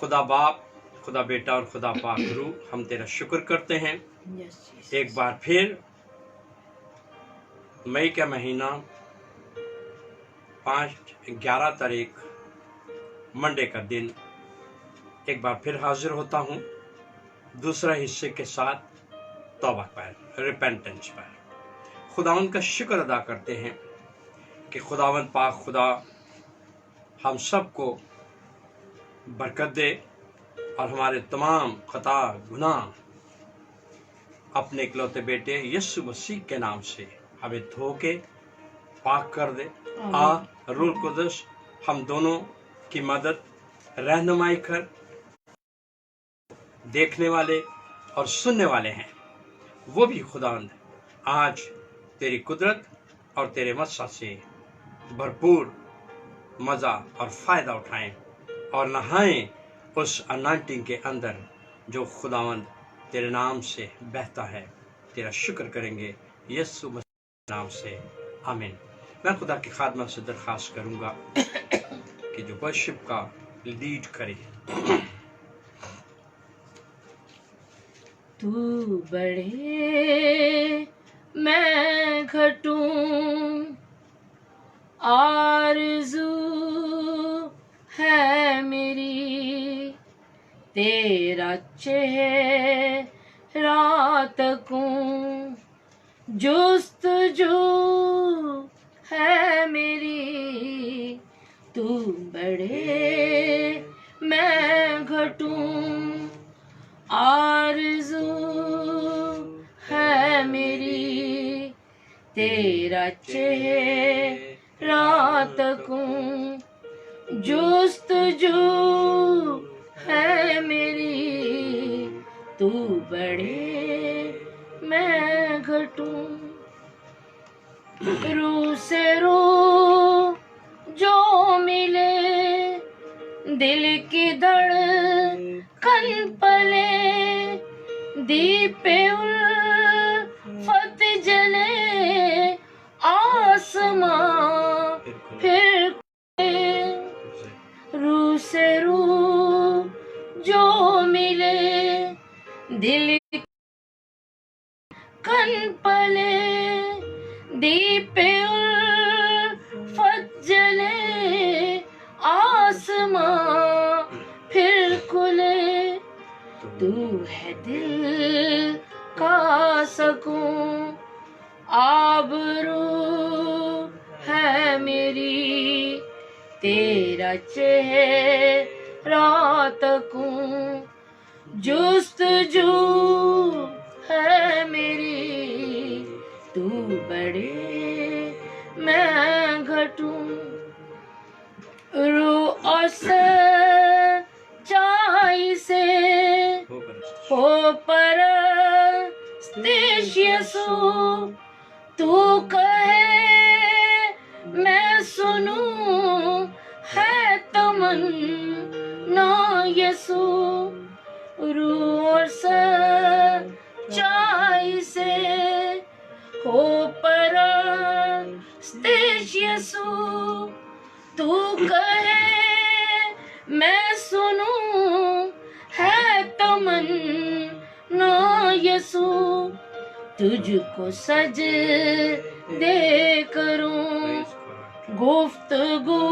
खुदा बाप, खुदा बेटा और खुदा पाक रूह, हम तेरा शुक्र करते हैं एक बार फिर मई का महीना 11 तारीख मंडे का दिन एक बार फिर हाजिर होता हूँ दूसरा हिस्से के साथ तौबा पर, रिपेंटेंस पर। खुदावंद का शुक्र अदा करते हैं कि खुदावंद पाक खुदा हम सबको बरकत दे और हमारे तमाम खता गुनाह अपने इकलौते बेटे यीशु मसीह के नाम से हमें धो के पाक कर दे। रूह कुदस हम दोनों की मदद रहनुमाई कर, देखने वाले और सुनने वाले हैं वो भी खुदावंद आज तेरी कुदरत और तेरे मस्सा से भरपूर मज़ा और फ़ायदा उठाएं और नहाएं उस अनाइंटिंग के अंदर जो खुदावंद तेरे नाम से बहता है। तेरा शुक्र करेंगे यीशु मसीह के नाम से, आमीन। मैं खुदा की खादमा से दरख्वास्त करूंगा कि जो वर्शिप का लीड करे। तू बढ़े मैं घटूं, आरज़ू है मेरी तेरा चेहरा तकूं, जुस्तजू है मेरी। तू बढ़े मैं घटूं, आरज़ू है मेरी तेरा चेहरा तकूं, जुस्तजू है मेरी। तू बढ़े मैं घटूं, रूह से रूह जो मिले, दिल की धड़कन पले, दीपे उल्फत जले, आसमां फिर खुले। रूह से रूह जो मिले, दिल कन पले, दीपे उल्फत जले, आसमां फिर खुले। तू है दिल का सकूं, आबरू है मेरी तेरा चेहरा तकूं, जुस्तजू है मेरी। तू बढ़े मैं घटूं, रूह और सच्चाई से हो परस्तिश यीशु। तू कहे मैं सुनूं, है तमन्ना यीशु। रूह और सच्चाई से हो परस्तिश यीशु। तू कहे मैं सुनूं, है तमन्ना यीशु। तुझको सजदे करूं, गुफ्तगू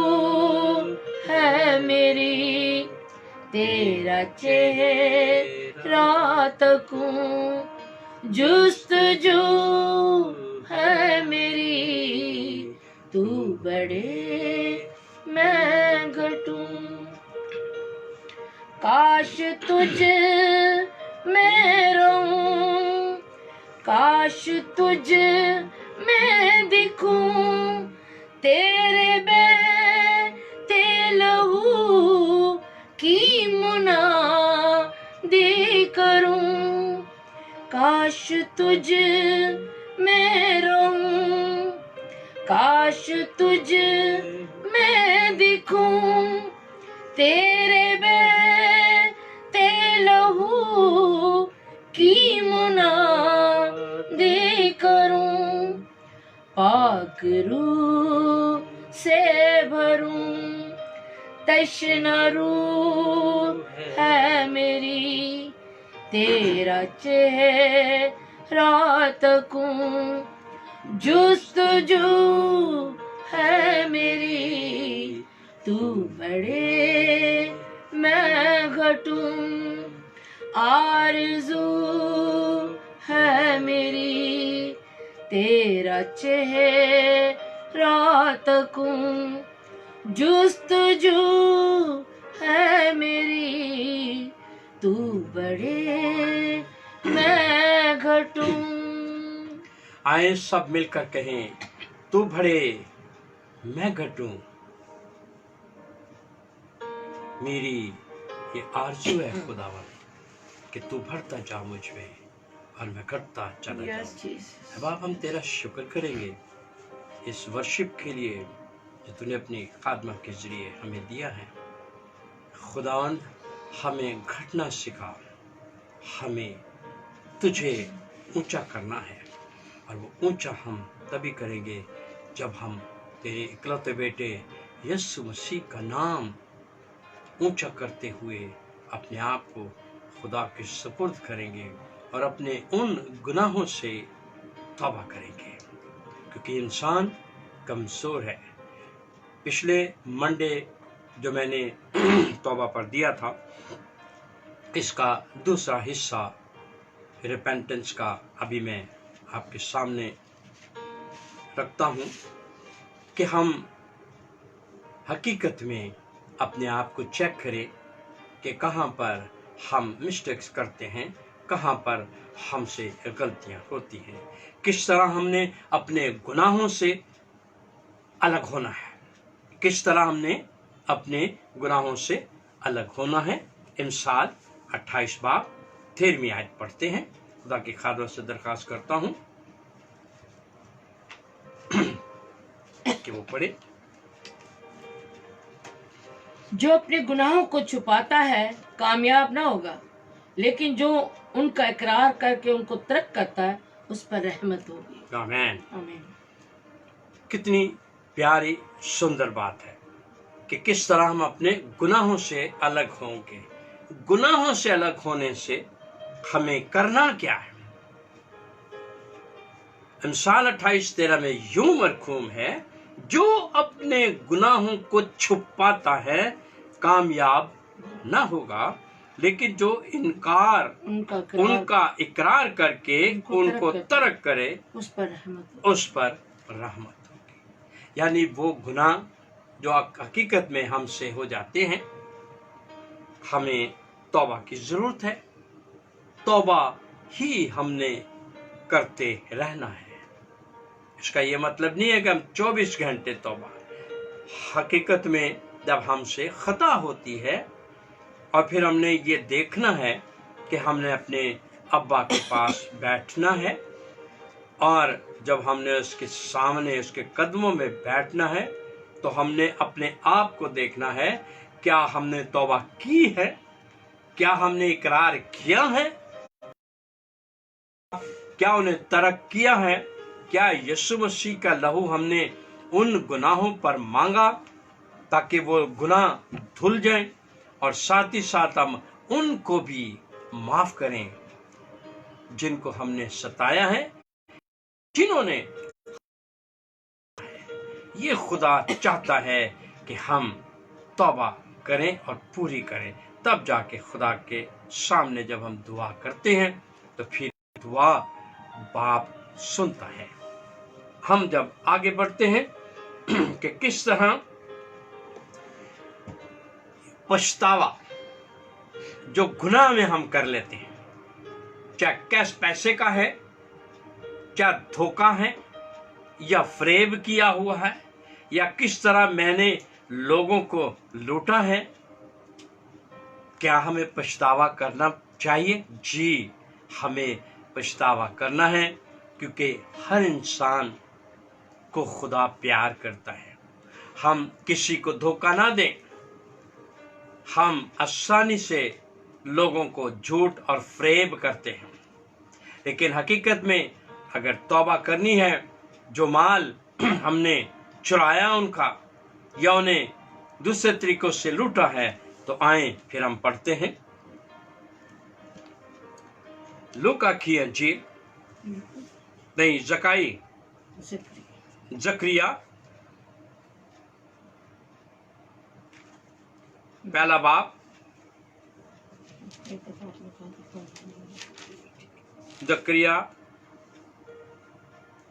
है मेरी तेरा चेहरा तकूं, जुस्तजू है मेरी। तू बढ़े मैं घटूं, काश तुझ में रहूं, काश तुझ में दिखूं, तेरे बहते लहू की मुनादी करूं। काश तुझ में रहूं, काश तुझ में दिखूं, तेरे बहते लहू की मुनादी करूं। पाक रूह से भरूं, तश्ना रूह है मेरी, तेरा चेहरा तकूं जुस्तजू है मेरी, तू बढ़े मैं घटूं, आरज़ू है मेरी, तेरा चेहरा तकूं जुस्तजू है मेरी, तू बढ़े मैं घटूं। आए सब मिलकर कहें, तू बढ़े मैं घटूं। मेरी ये आरज़ू है खुदावन कि तू बढ़ता जा मुझ में और मैं घटता चला जाऊं। अब आप हम तेरा शुक्र करेंगे इस वर्शिप के लिए जो तूने अपनी खादमा के जरिए हमें दिया है। खुदावन हमें घटना सिखा, हमें तुझे ऊंचा करना है और वो ऊंचा हम तभी करेंगे जब हम तेरे इकलौते बेटे यीशु मसीह का नाम ऊंचा करते हुए अपने आप को खुदा के सुपुर्द करेंगे और अपने उन गुनाहों से तौबा करेंगे, क्योंकि इंसान कमज़ोर है। पिछले मंडे जो मैंने तौबा पर दिया था, इसका दूसरा हिस्सा रिपेंटेंस का अभी मैं आपके सामने रखता हूँ कि हम हकीकत में अपने आप को चेक करें कि कहाँ पर हम मिस्टेक्स करते हैं, कहाँ पर हमसे गलतियाँ होती हैं, किस तरह हमने अपने गुनाहों से अलग होना है, किस तरह हमने अपने गुनाहों से अलग होना है। इमसाल 28 बाब 13वीं आयत पढ़ते हैं। खुदा की खादमत से दरख्वास्त करता हूँ कि वो पढ़े। जो अपने गुनाहों को छुपाता है कामयाब ना होगा, लेकिन जो उनका इकरार करके उनको तर्क करता है उस पर रहमत होगी। आमीन। आमीन। कितनी प्यारी सुंदर बात है कि किस तरह हम अपने गुनाहों से अलग होंगे। गुनाहों से अलग होने से हमें करना क्या है? इमसाल 28:13 में यूं मरकूम है, जो अपने गुनाहों को छुपाता है कामयाब ना होगा, लेकिन जो उनका इकरार करके उनको तर्क करे उस पर रहमत होगी। यानी वो गुनाह जो हकीकत में हमसे हो जाते हैं, हमें तौबा की जरूरत है। तौबा ही हमने करते रहना है। इसका ये मतलब नहीं है कि हम 24 घंटे तौबा। हकीकत में जब हमसे खता होती है और फिर हमने ये देखना है कि हमने अपने अब्बा के पास बैठना है, और जब हमने उसके सामने उसके कदमों में बैठना है तो हमने अपने आप को देखना है, क्या हमने तौबा की है, क्या हमने इकरार किया है, क्या उन्हें तर्क किया है, क्या यीशु मसीह का लहू हमने उन गुनाहों पर मांगा ताकि वो गुनाह धुल जाएं, और साथ ही साथ हम उनको भी माफ करें जिनको हमने सताया है, जिन्होंने। ये खुदा चाहता है कि हम तौबा करें और पूरी करें, तब जाके खुदा के सामने जब हम दुआ करते हैं तो फिर दुआ बाप सुनता है। हम जब आगे बढ़ते हैं कि किस तरह पछतावा जो गुनाह में हम कर लेते हैं, चाहे कैश पैसे का है, चाहे धोखा है, या फ्रेब किया हुआ है, या किस तरह मैंने लोगों को लूटा है, क्या हमें पछतावा करना चाहिए? जी, हमें पछतावा करना है, क्योंकि हर इंसान को खुदा प्यार करता है। हम किसी को धोखा ना दें। हम आसानी से लोगों को झूठ और फ्रेब करते हैं, लेकिन हकीकत में अगर तौबा करनी है, जो माल हमने चुराया उनका, या उन्हें दूसरे तरीकों से लूटा है। तो आए फिर हम पढ़ते हैं लूका की अंजील, नहीं जकाई, जकरिया पहला बाब, जकरिया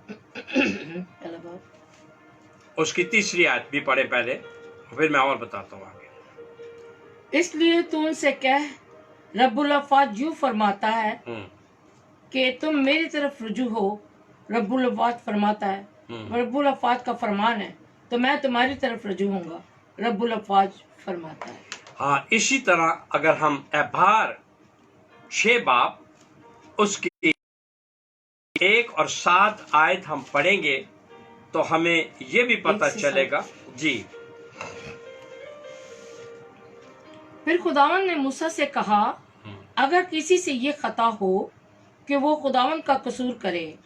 पहला बाब, उसकी तीसरी आयत भी पढ़े पहले, फिर मैं और बताता हूँ आगे। इसलिए तू उनसे कह, रब्बुल अफ़ात यूं फरमाता है कि तुम मेरी तरफ रुजू हो। रब्बुल अफ़ात फरमाता है, रब्बुल अफ़ात का फरमान है, तो मैं तुम्हारी तरफ रुजू होऊंगा। रब्बुल अफ़ात फरमाता है। हाँ, इसी तरह अगर हम एभार 6 बाब उसकी 1 और 7 आयत हम पढ़ेंगे तो हमें ये भी पता चलेगा। जी, फिर खुदावन ने मूसा से कहा, अगर किसी से ये खता हो कि वो खुदावन का कसूर करे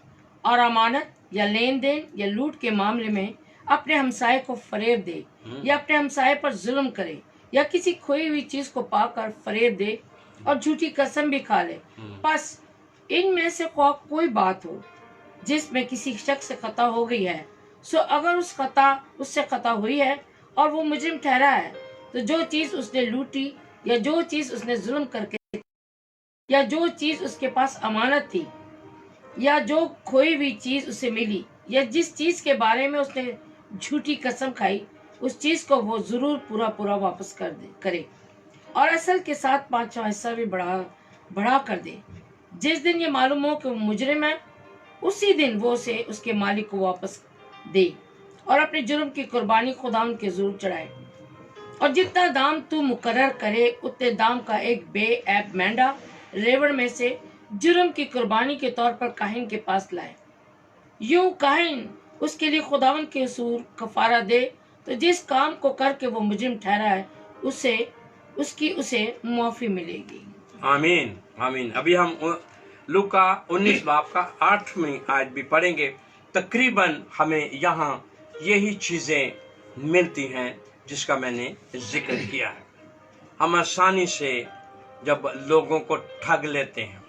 और अमानत या लेन देन या लूट के मामले में अपने हमसाये को फरेब दे या अपने हमसाये पर जुल्म करे या किसी खोई हुई चीज को पाकर फरेब दे और झूठी कसम भी खा ले, बस इनमें से कोई बात हो जिसमें किसी शख्स से खता हो गई है, सो अगर उससे खता हुई है और वो मुजरिम ठहरा है, तो जो चीज उसने लूटी या जो चीज उसने जुल्म करके या जो चीज उसके पास अमानत थी या जो खोई हुई चीज उसे मिली या जिस चीज के बारे में उसने झूठी कसम खाई, उस चीज को वो जरूर पूरा वापस करे और असल के साथ 5वां हिस्सा भी बढ़ा कर दे। जिस दिन ये मालूम हो कि वो मुजरिम है, उसी दिन वो उसे उसके मालिक को वापस दे और अपने जुर्म की कुर्बानी खुदावन के जरूर चढ़ाए। और जितना दाम तू मुकर्रर करे उतने दाम का एक बेऐब मेंढा रेवड़ में से जुर्म की कुर्बानी के तौर पर काहिन के पास लाए। यूं काहिन उसके लिए खुदावन के हुजूर कफारा दे, तो जिस काम को करके वो मुजरिम ठहरा है उसे मुआफी मिलेगी। आमीन आमीन। अभी हम लूका 19 बाब का 8वीं आयत भी पढ़ेंगे। तकरीबन हमें यहाँ यही चीजें मिलती हैं जिसका मैंने जिक्र किया है। हम आसानी से जब लोगों को ठग लेते हैं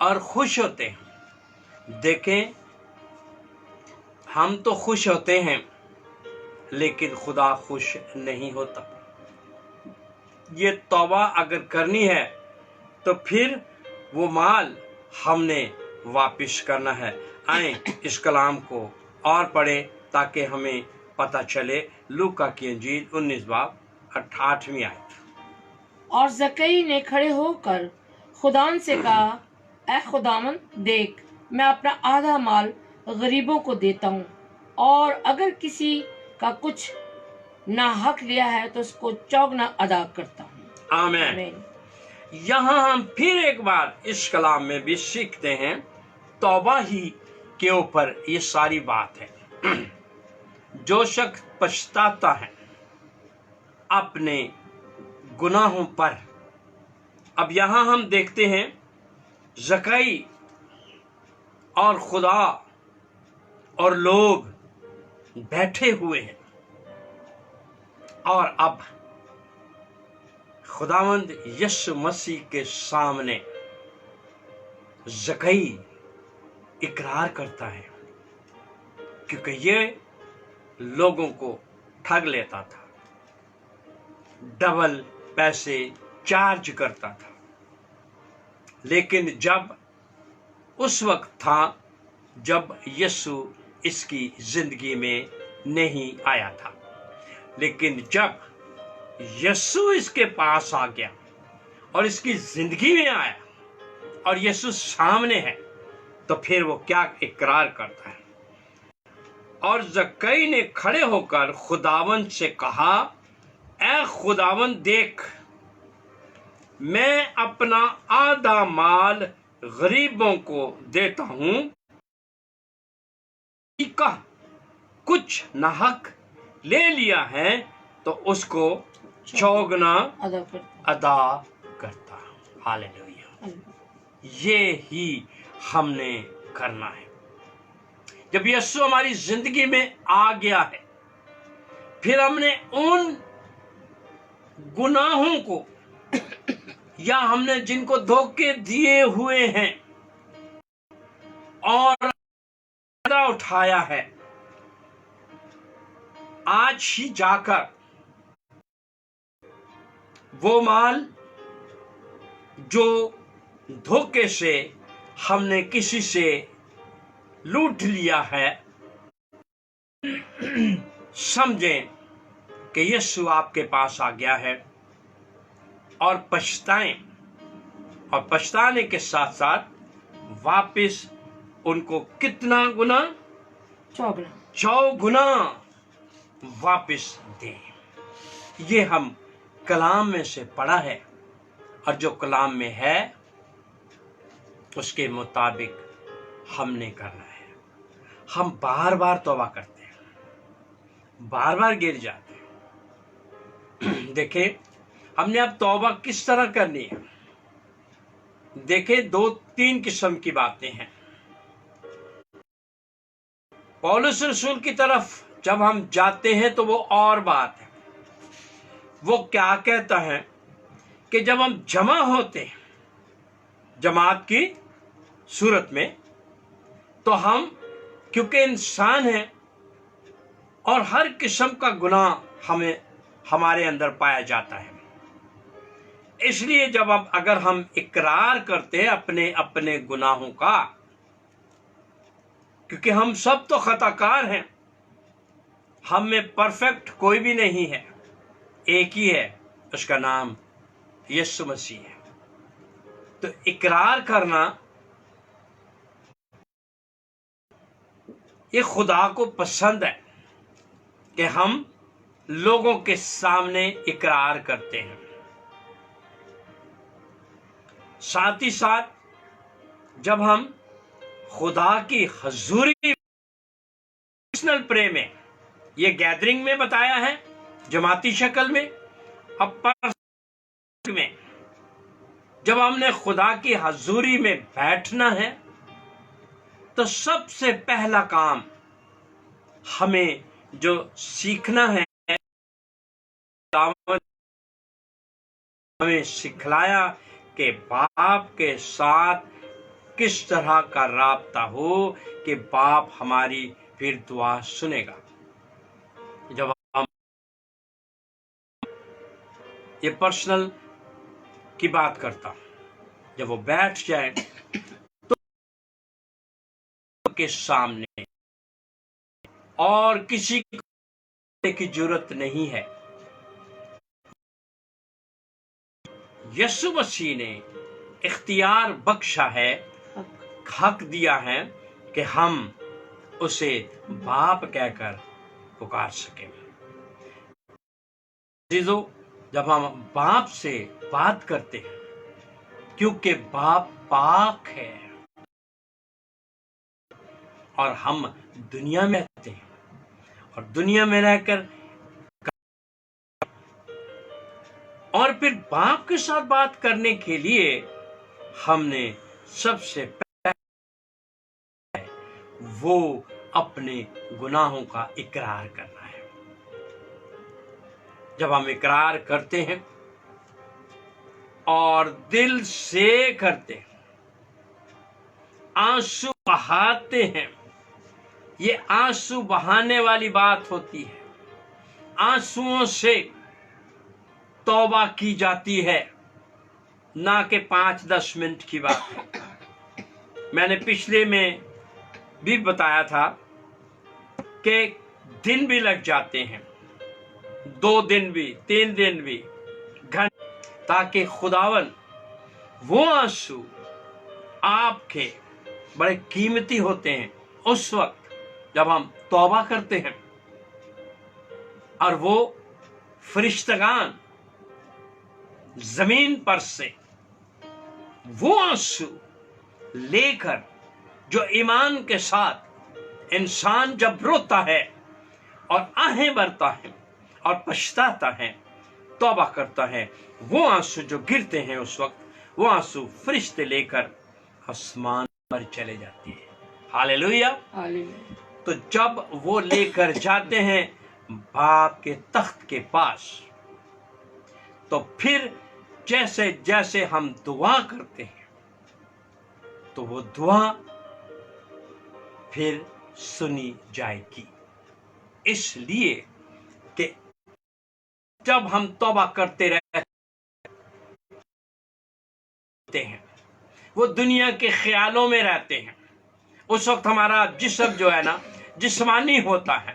और खुश होते हैं, देखें हम तो खुश होते हैं लेकिन खुदा खुश नहीं होता। ये तौबा अगर करनी है तो फिर वो माल हमने वापस करना है। आए इस कलाम को और पढ़ें ताकि हमें पता चले। लूका की अंजील 19 बाब 8वीं आयत। और जकई ने खड़े होकर खुदान से कहा, ऐ खुदावन देख, मैं अपना आधा माल गरीबों को देता हूँ, और अगर किसी का कुछ नाहक लिया है तो उसको चौगुना अदा करता हूँ। आमीन। यहाँ हम फिर एक बार इस कलाम में भी सीखते हैं, तौबा ही के ऊपर ये सारी बात है। जो शख्स पछताता है अपने गुनाहों पर। अब यहाँ हम देखते हैं जकई और खुदा और लोग बैठे हुए हैं और अब खुदावंद यीशु मसीह के सामने जकई इकरार करता है, क्योंकि ये लोगों को ठग लेता था, डबल पैसे चार्ज करता था। लेकिन जब उस वक्त था जब यीशु इसकी जिंदगी में नहीं आया था, लेकिन जब यीशु इसके पास आ गया और इसकी जिंदगी में आया और यीशु सामने है, तो फिर वो क्या इकरार करता है। और जक्कई ने खड़े होकर खुदावंद से कहा, ऐ खुदावंद देख, मैं अपना आधा माल गरीबों को देता हूं, का कुछ नाहक ले लिया है तो उसको चौगुना अदा करता। हालेलुया। ये ही हमने करना है। जब यीशु हमारी जिंदगी में आ गया है, फिर हमने उन गुनाहों को या हमने जिनको धोखे दिए हुए हैं और फायदा उठाया है, आज ही जाकर वो माल जो धोखे से हमने किसी से लूट लिया है, समझें कि यीशु आपके पास आ गया है और पछताएं, और पछताने के साथ साथ वापस उनको कितना गुना? 4 गुना वापस दें। ये हम कलाम में से पढ़ा है, और जो कलाम में है उसके मुताबिक हमने करना है। हम बार बार तौबा करते हैं, बार बार गिर जाते हैं। देखें, हमने अब तौबा किस तरह करनी है। देखें, 2-3 किस्म की बातें हैं। पौलुस रसूल की तरफ जब हम जाते हैं तो वो और बात है। वो क्या कहता है कि जब हम जमा होते हैं जमात की सूरत में, तो हम क्योंकि इंसान हैं और हर किस्म का गुनाह हमें हमारे अंदर पाया जाता है, इसलिए जब अगर हम इकरार करते हैं अपने अपने गुनाहों का, क्योंकि हम सब तो खताकार हैं, हम में परफेक्ट कोई भी नहीं है, एक ही है, उसका नाम यीशु मसीह है। तो इकरार करना ये खुदा को पसंद है कि हम लोगों के सामने इकरार करते हैं। साथ ही साथ जब हम खुदा की हजूरी पर्सनल प्रे में, ये गैदरिंग में बताया है जमाती शक्ल में, अब पर्सनल में जब हमने खुदा की हजूरी में बैठना है, तो सबसे पहला काम हमें जो सीखना है, हमें सिखलाया कि बाप के साथ किस तरह का राब्ता हो कि बाप हमारी फिर दुआ सुनेगा। जब हम ये पर्सनल की बात करता हूं, जब वो बैठ जाए तो के सामने और किसी की जरूरत नहीं है। यीशु मसीह ने इख्तियार बख्शा है, हक दिया है कि हम उसे बाप कहकर पुकार सकें। अजीजों, जब हम बाप से बात करते हैं, क्योंकि बाप पाक है और हम दुनिया में रहते हैं, और दुनिया में रहकर और फिर बाप के साथ बात करने के लिए हमने सबसे पहले वो अपने गुनाहों का इकरार करना है। जब हम इकरार करते हैं और दिल से करते हैं, आंसू बहाते हैं, ये आंसू बहाने वाली बात होती है। आंसुओं से तौबा की जाती है, ना कि 5-10 मिनट की बात है। मैंने पिछले में भी बताया था कि दिन भी लग जाते हैं, 2 दिन भी, 3 दिन भी, घंटे, ताकि खुदावन वो आंसू आपके बड़े कीमती होते हैं उस वक्त जब हम तौबा करते हैं, और वो फरिश्तगान जमीन पर से वो आंसू लेकर, जो ईमान के साथ इंसान जब रोता है और आहें भरता है और पछताता है, तौबा करता है, वो आंसू जो गिरते हैं उस वक्त, वो आंसू फरिश्ते लेकर आसमान पर चले जाते हैं। हालेलुया। तो जब वो लेकर जाते हैं बाप के तख्त के पास, تو پھر جیسے جیسے ہم دعا کرتے ہیں تو وہ دعا پھر سنی جائے گی، اس لیے کہ جب ہم توبہ کرتے رہتے ہیں، وہ دنیا کے خیالوں میں رہتے ہیں، اس وقت ہمارا جسم جو ہے نا جسمانی ہوتا ہے،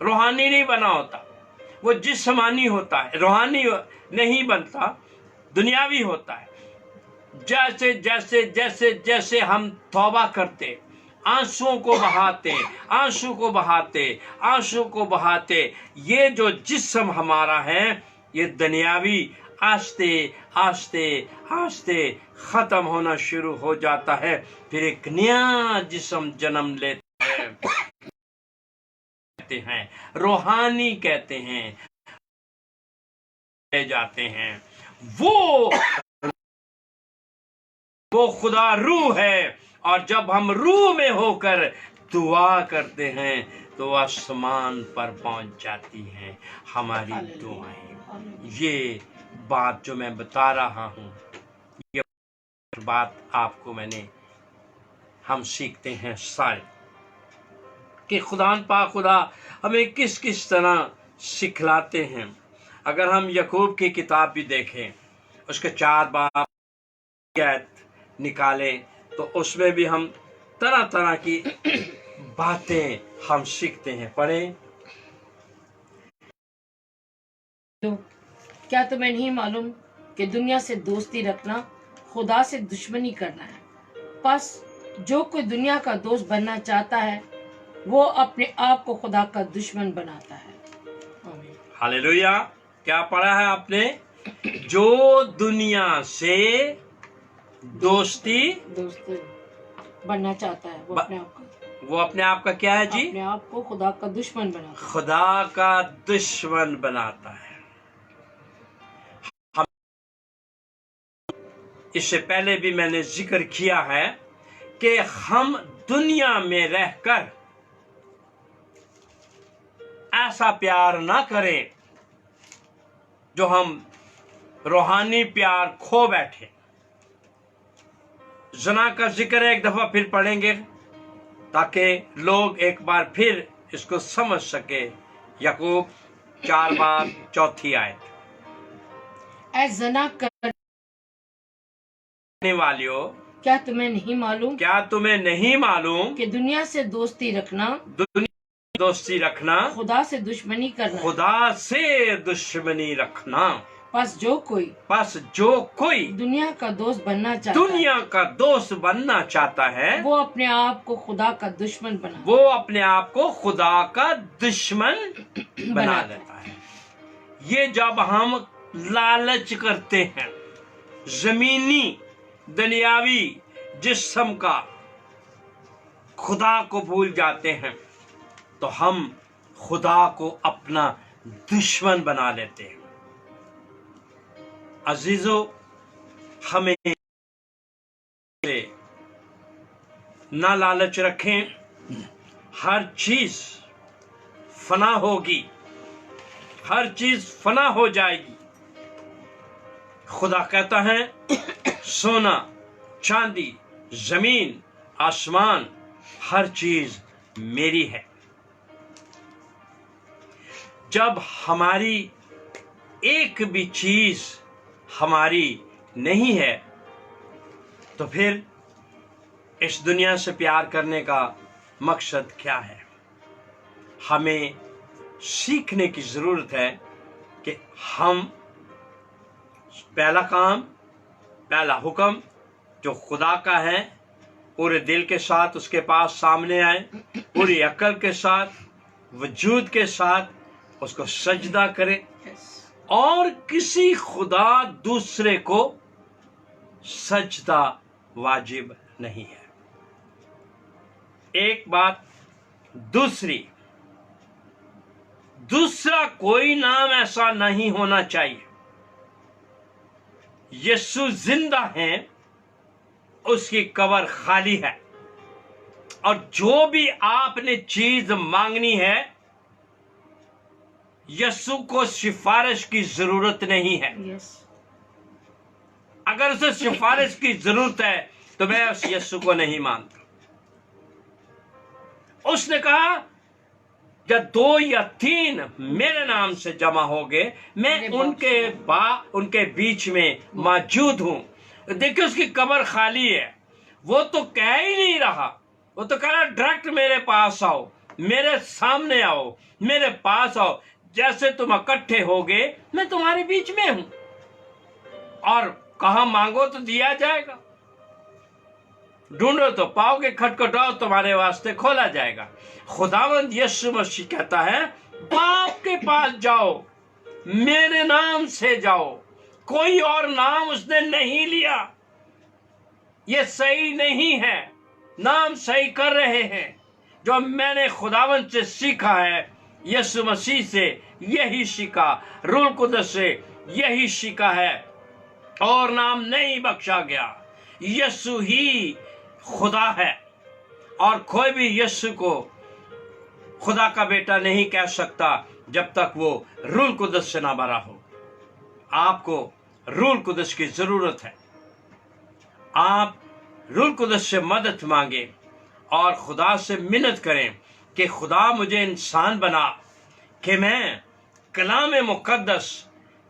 روحانی نہیں بنا ہوتا، وہ جسمانی ہوتا ہے، روحانی نہیں بنتا، دنیاوی ہوتا ہے۔ جیسے جیسے جیسے جیسے ہم توبہ کرتے، آنسوؤں کو بہاتے، آنسو کو بہاتے، آنسو کو بہاتے، یہ جو جسم ہمارا ہے یہ دنیاوی آہستہ آہستہ آہستہ ختم ہونا شروع ہو جاتا ہے، پھر ایک نیا جسم جنم لیتا ہے، کہتے ہیں روحانی، کہتے ہیں لے جاتے ہیں۔ وہ خدا روح ہے، اور جب ہم روح میں ہو کر دعا کرتے ہیں تو آسمان پر پہنچ جاتی ہیں ہماری دعائیں۔ یہ بات جو میں بتا رہا ہوں، یہ بات آپ کو ہم سیکھتے ہیں سارے کہ خدا پاک خدا ہمیں کس کس طرح سکھلاتے ہیں۔ اگر ہم یعقوب کی کتاب بھی دیکھیں، اس کے 4 باب نکالیں تو اس میں بھی ہم طرح طرح کی باتیں ہم سیکھتے ہیں۔ پڑھیں۔ کیا تمہیں نہیں معلوم کہ دنیا سے دوستی رکھنا خدا سے دشمنی کرنا ہے؟ پس جو کوئی دنیا کا دوست بننا چاہتا ہے وہ اپنے آپ کو خدا کا دشمن بناتا ہے۔ آمین۔ ہاللیلویا۔ کیا پڑھا ہے آپ نے؟ جو دنیا سے دوستی بننا چاہتا ہے وہ اپنے آپ کا کیا ہے جی؟ اپنے آپ کو خدا کا دشمن بناتا ہے۔ خدا کا دشمن بناتا ہے۔ اس سے پہلے بھی میں نے ذکر کیا ہے کہ ہم دنیا میں رہ کر ایسا پیار نہ کریں جو ہم روحانی پیار کھو بیٹھے۔ زنا کا ذکر ایک دفعہ پھر پڑھیں گے تاکہ لوگ ایک بار پھر اس کو سمجھ سکے۔ یعقوب 4 باب 4 آیت۔ اے زنا کرنے والیو، کیا تمہیں نہیں معلوم کہ دنیا سے دوستی رکھنا دوستی رکھنا خدا سے دشمنی کرنا ہے؟ خدا سے دشمنی رکھنا۔ پس جو کوئی دنیا کا دوست بننا چاہتا ہے وہ اپنے آپ کو خدا کا دشمن بنا لیتا ہے۔ یہ جب ہم لالچ کرتے ہیں زمینی دنیاوی جسم کا، خدا کو بھول جاتے ہیں تو ہم خدا کو اپنا دشمن بنا لیتے ہیں۔ عزیزو، ہمیں نہ لالچ رکھیں، ہر چیز فنا ہوگی، ہر چیز فنا ہو جائے گی۔ خدا کہتا ہے سونا، چاندی، زمین، آسمان، ہر چیز میری ہے۔ جب ہماری ایک بھی چیز ہماری نہیں ہے تو پھر اس دنیا سے پیار کرنے کا مقصد کیا ہے؟ ہمیں سیکھنے کی ضرورت ہے کہ ہم پہلا حکم جو خدا کا ہے، پورے دل کے ساتھ اس کے پاس سامنے آئے، پوری عقل کے ساتھ، وجود کے ساتھ اس کو سجدہ کرے، اور کسی خدا دوسرے کو سجدہ واجب نہیں ہے۔ ایک بات، دوسرا کوئی نام ایسا نہیں ہونا چاہیے۔ یسوع زندہ ہیں، اس کی قبر خالی ہے، اور جو بھی آپ نے چیز مانگنی ہے यस्सु को सिफारिश की जरूरत नहीं है। यस अगर उसे सिफारिश की जरूरत है तो मैं उस यस्सु को नहीं मानता। उसने कहा जब 2 या 3 मेरे नाम से जमा होगे मैं उनके बीच में मौजूद हूं। देखिए उसकी कब्र खाली है, वो तो कह ही नहीं रहा, वो तो कह रहा डायरेक्ट मेरे पास आओ, मेरे सामने आओ, मेरे पास आओ, जैसे तुम इकट्ठे होगे मैं तुम्हारे बीच में हूं, और कहा मांगो तो दिया जाएगा, ढूंढो तो पाओगे, खटखटाओ तुम्हारे वास्ते खोला जाएगा। खुदावंद यीशु मसीह कहता है बाप के पास जाओ, मेरे नाम से जाओ, कोई और नाम उसने नहीं लिया। ये सही नहीं है, नाम सही कर रहे हैं। जो मैंने खुदावंद से सीखा है, यीशु मसीह से यही सीखा, रूह कुदस से यही सीखा है, और नाम नहीं बख्शा गया। यीशु ही खुदा है, और कोई भी यीशु को खुदा का बेटा नहीं कह सकता जब तक वो रूह कुदस से ना भरा हो। आपको रूह कुदस की जरूरत है। आप रूह कुदस से मदद मांगे और खुदा से मिन्नत करें कि खुदा मुझे इंसान बना कि मैं कलाम मुकद्दस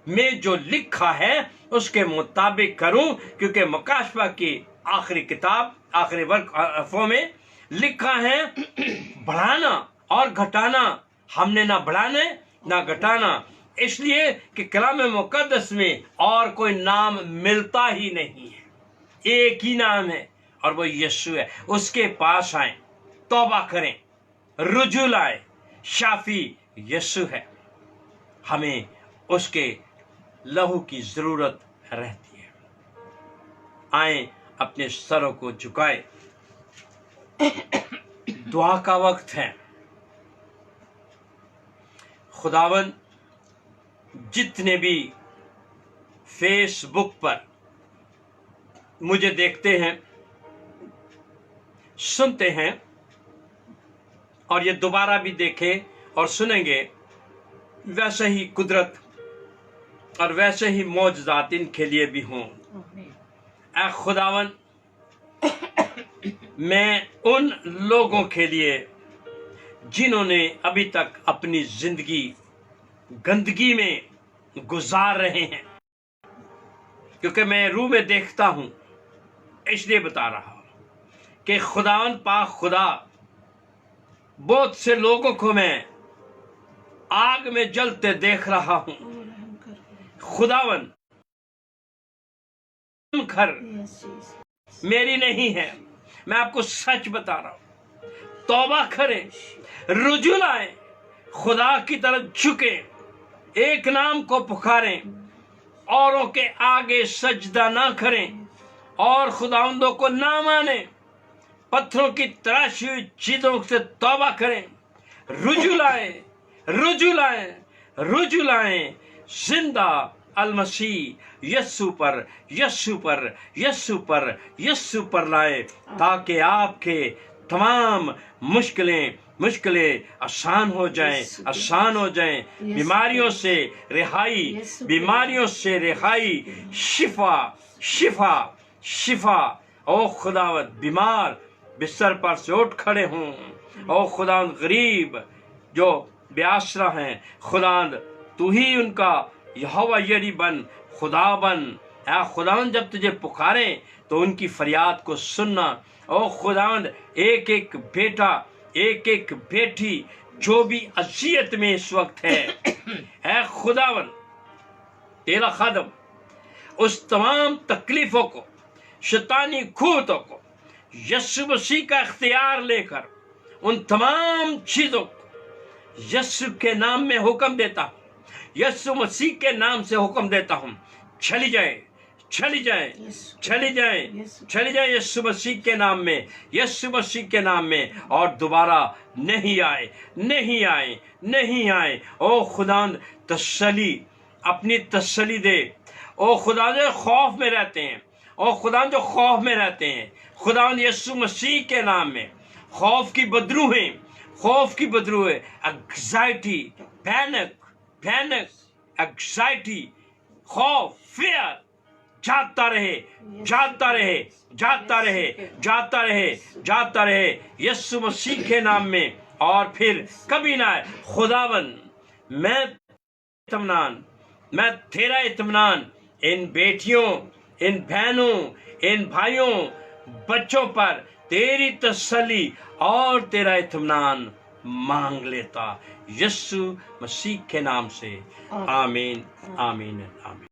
में जो लिखा है उसके मुताबिक करूं, क्योंकि मुकाशफा की आखिरी किताब आखिरी वर्गों में लिखा है बढ़ाना और घटाना हमने ना बढ़ाने ना घटाना, इसलिए कि कलाम मुकद्दस में और कोई नाम मिलता ही नहीं है, एक ही नाम है और वो यीशु है। उसके पास आए, तौबा करें, रुजू लाए, शाफी यीशु है। हमें उसके लहू की जरूरत रहती है। आए अपने सरों को झुकाए, दुआ का वक्त है। खुदावन जितने भी फेसबुक पर मुझे देखते हैं, सुनते हैं, और ये दोबारा भी देखें और सुनेंगे, वैसे ही कुदरत और वैसे ही मौजज़ात इनके लिए भी हों। ऐ खुदावन, मैं उन लोगों के लिए जिन्होंने अभी तक अपनी जिंदगी गंदगी में गुजार रहे हैं, क्योंकि मैं रूह में देखता हूं इसलिए बता रहा हूं कि खुदावन पाक खुदा, बहुत से लोगों को मैं आग में जलते देख रहा हूं। खुदावन खर मेरी नहीं है, मैं आपको सच बता रहा हूं। तौबा करें, रुजू लाएं, खुदा की तरफ झुके, एक नाम को पुकारें, औरों के आगे सजदा ना करें और खुदावंदों को ना माने, पत्थरों की तराशी हुई चीजों से तौबा करें, रुजू लाएं, रुजू लाएं, रुजू लाएं, जिंदा अलमसीह यस्सु पर यस्सु पर यस्सु पर यस्सु पर लाए, ताकि आपके तमाम मुश्किलें आसान हो जाएं, आसान हो जाएं। बीमारियों से रिहाई, बीमारियों से रिहाई, शिफा शिफा शिफा। ओ खुदावंद, बीमार बिस्तर पर से उठ खड़े हों। ओ खुदावंद, गरीब जो बेआसरा हैं, खुदावंद तू ही उनका यहोवा यरी बन, खुदा बन। ऐ खुदावंद, जब तुझे पुकारे तो उनकी फरियाद को सुनना। ओ खुदावंद, एक एक बेटा, एक एक बेटी जो भी अजियत में इस वक्त है, ऐ खुदावंद तेरा खादम उस तमाम तकलीफों को, शैतानी खूतों को यीशु मसीह का इख्तियार लेकर उन तमाम चीजों को यीशु के नाम में हुक्म देता हूं, यीशु मसीह के नाम से हुक्म देता हूं, चली जाए, चली जाए, चली जाए, चली जाए यीशु मसीह के नाम में, यीशु मसीह के नाम में, और दोबारा नहीं आए, नहीं आए, नहीं आए। ओ खुदावंद, तसल्ली, अपनी तसल्ली दे। ओ खुदावंद, जो खौफ में रहते हैं, ओ खुदावंद जो खौफ में रहते हैं, खुदावंद यीशु मसीह के नाम में खौफ की बदरूहें, खौफ की बदरूहें, एंग्जाइटी, पैनिक, भयानक एंग्जाइटी, खौफ, फियर जाता रहे, जाता रहे, जाता रहे, जाता रहे, जाता रहे यीशु मसीह के नाम में। और फिर कभी ना आए। खुदावन मैं तेरा इत्मीनान इन बेटियों, इन बहनों, इन भाइयों, बच्चों पर तेरी तसल्ली और तेरा इत्मीनान मांग लेता, यीशु मसीह के नाम से। आमीन, आमीन, आमीन।